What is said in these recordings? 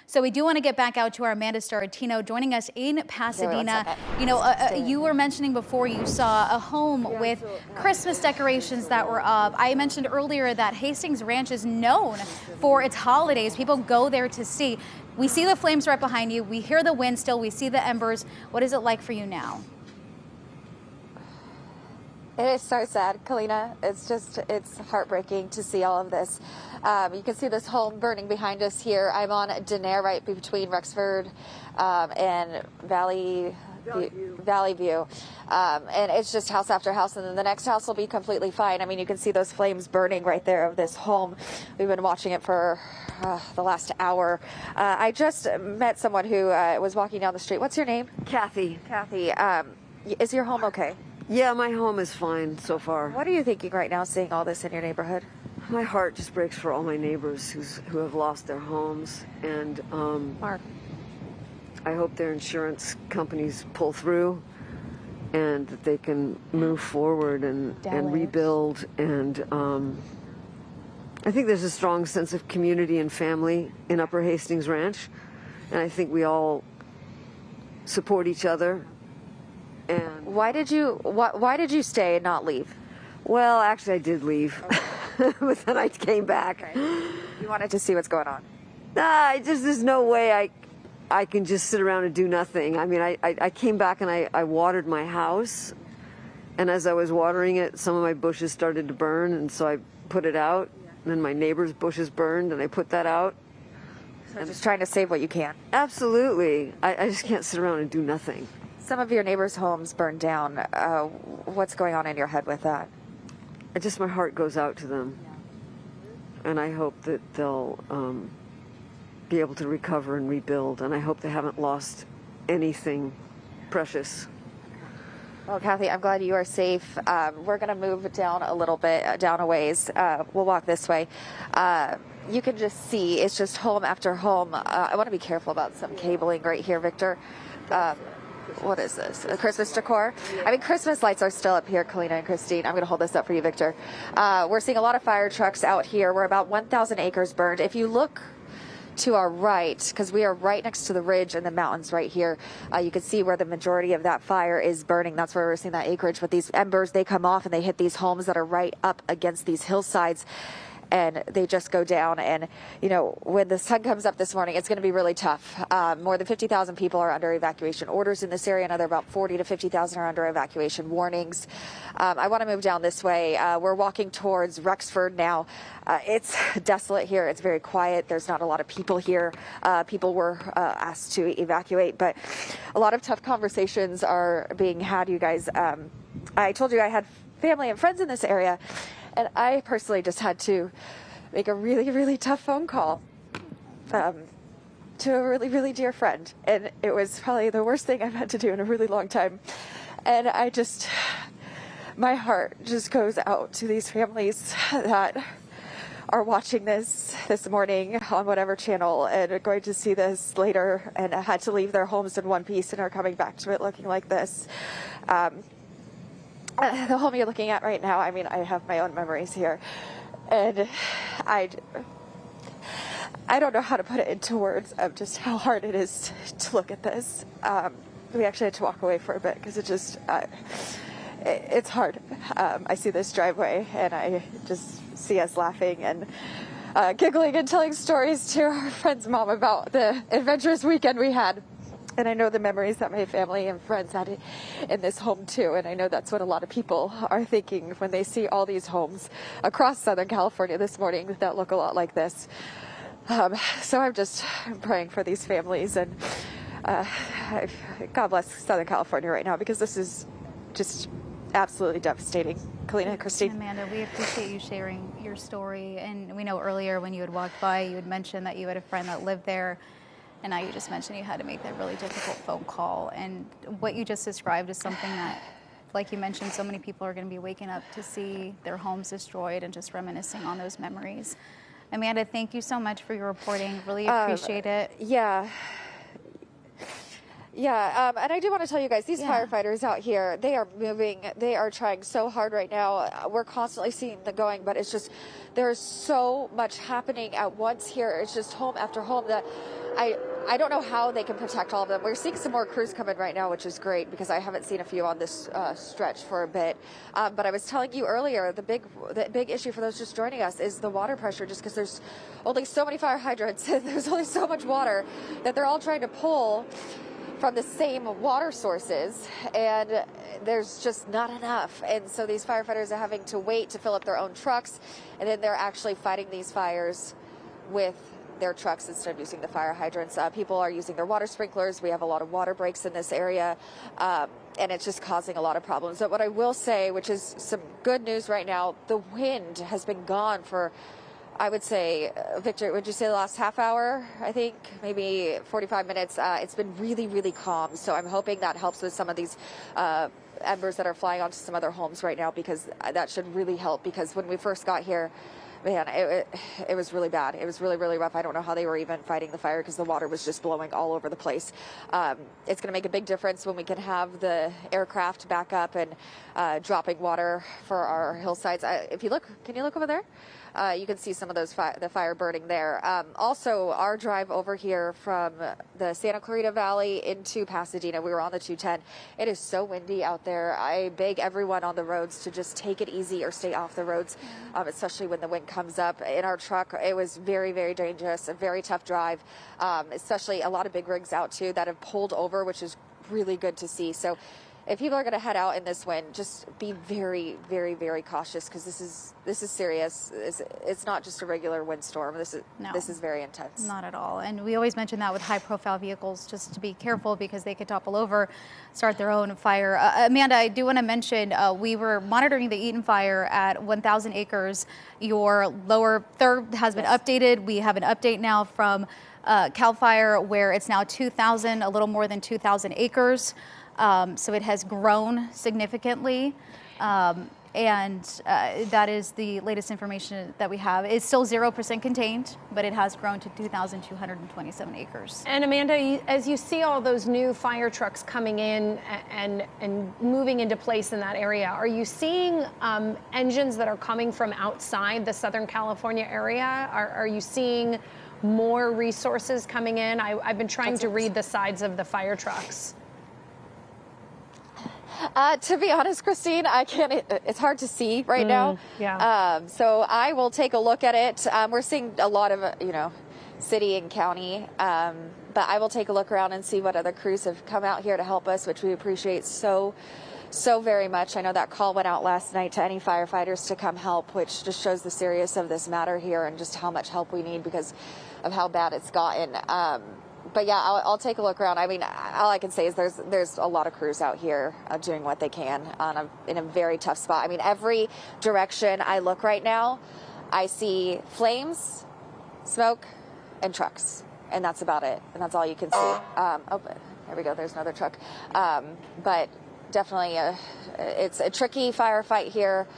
So we do want to get back out to our Amanda Starrantino joining us in Pasadena. You know, you were mentioning before you saw a home with Christmas decorations that were up. I mentioned earlier that Hastings Ranch is known for its holidays. People go there to see. We see the flames right behind you. We hear the wind still. We see the embers. What is it like for you now? It is so sad, Kalina. It's heartbreaking to see all of this. You can see this home burning behind us here. I'm on Denair, right between Rexford and Valley View. And it's just house after house, and then the next house will be completely fine. I mean, you can see those flames burning right there of this home. We've been watching it for the last hour. I just met someone who was walking down the street. What's your name? Kathy. Kathy. Is your home okay? Yeah, my home is fine so far. What are you thinking right now, seeing all this in your neighborhood? My heart just breaks for all my neighbors who have lost their homes, and Mark, I hope their insurance companies pull through and that they can move forward and rebuild. And I think there's a strong sense of community and family in Upper Hastings Ranch, and I think we all support each other. And why did you stay and not leave? Well, actually, I did leave, but then I came back. Okay. You wanted to see what's going on. There's no way I can just sit around and do nothing. I mean, I came back and I watered my house, and as I was watering it, some of my bushes started to burn, and so I put it out. And then my neighbor's bushes burned, and I put that out. So just trying to save what you can. Absolutely. I just can't sit around and do nothing. Some of your neighbors' homes burned down. What's going on in your head with that? My heart goes out to them, and I hope that they'll be able to recover and rebuild, and I hope they haven't lost anything precious. Well, Kathy, I'm glad you are safe. We're going to move down a little bit, down a ways. We'll walk this way. You can just see it's just home after home. I want to be careful about some cabling right here, Victor. What is this? A Christmas decor? I mean, Christmas lights are still up here, Kalina and Christine. I'm going to hold this up for you, Victor. We're seeing a lot of fire trucks out here. We're about 1,000 acres burned. If you look to our right, because we are right next to the ridge and the mountains right here, you can see where the majority of that fire is burning. That's where we're seeing that acreage. But these embers, they come off and they hit these homes that are right up against these hillsides, and they just go down. And, you know, when the sun comes up this morning, it's going to be really tough. More than 50,000 people are under evacuation orders in this area. Another about 40 to 50,000 are under evacuation warnings. I want to move down this way. We're walking towards Rexford now. It's desolate here. It's very quiet. There's not a lot of people here. People were asked to evacuate, but a lot of tough conversations are being had, you guys. I told you I had family and friends in this area, and I personally just had to make a really, really tough phone call to a really, really dear friend. And it was probably the worst thing I've had to do in a really long time. And my heart just goes out to these families that are watching this morning on whatever channel and are going to see this later and had to leave their homes in one piece and are coming back to it looking like this. The home you're looking at right now, I mean, I have my own memories here, and I don't know how to put it into words of just how hard it is to look at this. We actually had to walk away for a bit because it's hard. I see this driveway and I just see us laughing and giggling and telling stories to our friend's mom about the adventurous weekend we had. And I know the memories that my family and friends had in this home too. And I know that's what a lot of people are thinking when they see all these homes across Southern California this morning that look a lot like this. So I'm praying for these families, and God bless Southern California right now, because this is just absolutely devastating. Kalina, Christine. Amanda, we appreciate you sharing your story. And we know earlier when you had walked by, you had mentioned that you had a friend that lived there. And now you just mentioned you had to make that really difficult phone call. And what you just described is something that, like you mentioned, so many people are going to be waking up to see their homes destroyed and just reminiscing on those memories. Amanda, thank you so much for your reporting. Really appreciate it. Yeah. Yeah, and I do want to tell you guys, these firefighters out here, they are moving. They are trying so hard right now. We're constantly seeing them going, but it's just, there's so much happening at once here. It's just home after home that I don't know how they can protect all of them. We're seeing some more crews come in right now, which is great because I haven't seen a few on this stretch for a bit. But I was telling you earlier, the big issue for those just joining us is the water pressure, just because there's only so many fire hydrants. There's only so much water that they're all trying to pull from the same water sources, and there's just not enough. And so these firefighters are having to wait to fill up their own trucks, and then they're actually fighting these fires with their trucks instead of using the fire hydrants. People are using their water sprinklers. We have a lot of water breaks in this area, and it's just causing a lot of problems. But what I will say, which is some good news right now, the wind has been gone for, I would say, Victor, would you say the last half hour? I think maybe 45 minutes. It's been really, really calm. So I'm hoping that helps with some of these embers that are flying onto some other homes right now, because that should really help. Because when we first got here, man, it was really bad. It was really, really rough. I don't know how they were even fighting the fire because the water was just blowing all over the place. It's going to make a big difference when we can have the aircraft back up and dropping water for our hillsides. If you look, can you look over there? You can see some of those the fire burning there. Also, our drive over here from the Santa Clarita Valley into Pasadena, we were on the 210. It is so windy out there. I beg everyone on the roads to just take it easy or stay off the roads, especially when the wind comes up. In our truck, it was very, very dangerous, a very tough drive, especially a lot of big rigs out too that have pulled over, which is really good to see. So if people are going to head out in this wind, just be very, very, very cautious, because this is serious. It's not just a regular windstorm. This is very intense. Not at all. And we always mention that with high-profile vehicles, just to be careful, because they could topple over, start their own fire. Amanda, I do want to mention we were monitoring the Eaton Fire at 1,000 acres. Your lower third has been updated. We have an update now from CAL FIRE where it's now 2,000, a little more than 2,000 acres. So it has grown significantly, and that is the latest information that we have. It's still 0% contained, but it has grown to 2,227 acres. And Amanda, as you see all those new fire trucks coming in and moving into place in that area, are you seeing engines that are coming from outside the Southern California area? Are you seeing more resources coming in? I've been trying to read the sides of the fire trucks. To be honest, Christine, I can't. It's hard to see right now. Yeah. So I will take a look at it. We're seeing a lot of, city and county, but I will take a look around and see what other crews have come out here to help us, which we appreciate so very much. I know that call went out last night to any firefighters to come help, which just shows the seriousness of this matter here and just how much help we need because of how bad it's gotten. But yeah, I'll take a look around. I mean, all I can say is there's a lot of crews out here doing what they can in a very tough spot. I mean, every direction I look right now, I see flames, smoke, and trucks, and that's about it. And that's all you can see. Oh, there we go. There's another truck. But definitely, it's a tricky firefight here.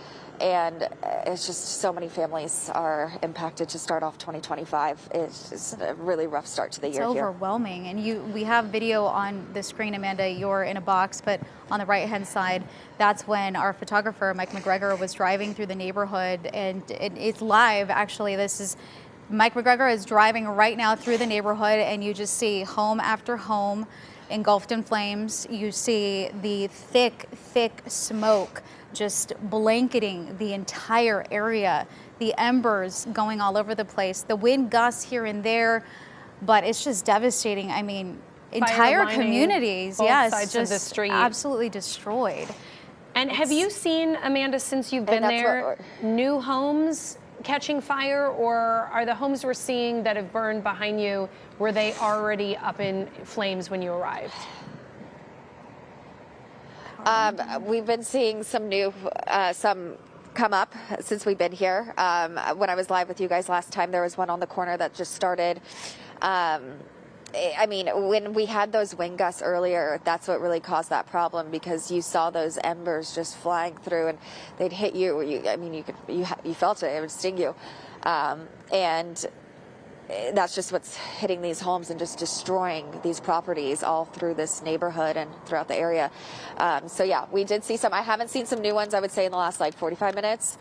And it's just so many families are impacted to start off 2025. It's a really rough start to the year here. It's overwhelming. And we have video on the screen, Amanda. You're in a box, but on the right-hand side, that's when our photographer, Mike McGregor, was driving through the neighborhood. And it's live, actually. Mike McGregor is driving right now through the neighborhood, and you just see home after home engulfed in flames. You see the thick smoke just blanketing the entire area, the embers going all over the place, the wind gusts here and there, but it's just devastating. I mean, entire communities, sides of the street, absolutely destroyed. And have you seen, Amanda, since you've been there, new homes catching fire, or are the homes we're seeing that have burned behind you, were they already up in flames when you arrived? We've been seeing some come up since we've been here. When I was live with you guys last time, there was one on the corner that just started. I mean, when we had those wind gusts earlier, that's what really caused that problem, because you saw those embers just flying through and they'd hit you. I mean, you felt it. It would sting you. And that's just what's hitting these homes and just destroying these properties all through this neighborhood and throughout the area. So yeah, we did see some. I haven't seen some new ones, I would say, in the last like 45 minutes,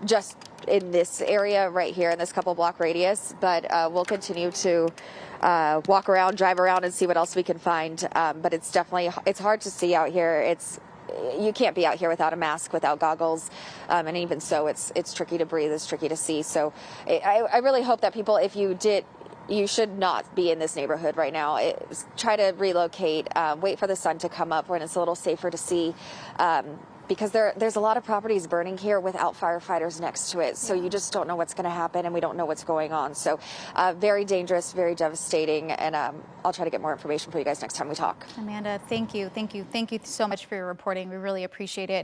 just in this area right here in this couple block radius. But we'll continue to walk around, drive around, and see what else we can find. But it's definitely, it's hard to see out here. You can't be out here without a mask, without goggles, and even so, it's tricky to breathe, it's tricky to see. So I really hope that people, if you should not be in this neighborhood right now. Try to relocate, wait for the sun to come up when it's a little safer to see, because there's a lot of properties burning here without firefighters next to it. So you just don't know what's going to happen, and we don't know what's going on. So very dangerous, very devastating, and I'll try to get more information for you guys next time we talk. Amanda, thank you so much for your reporting. We really appreciate it.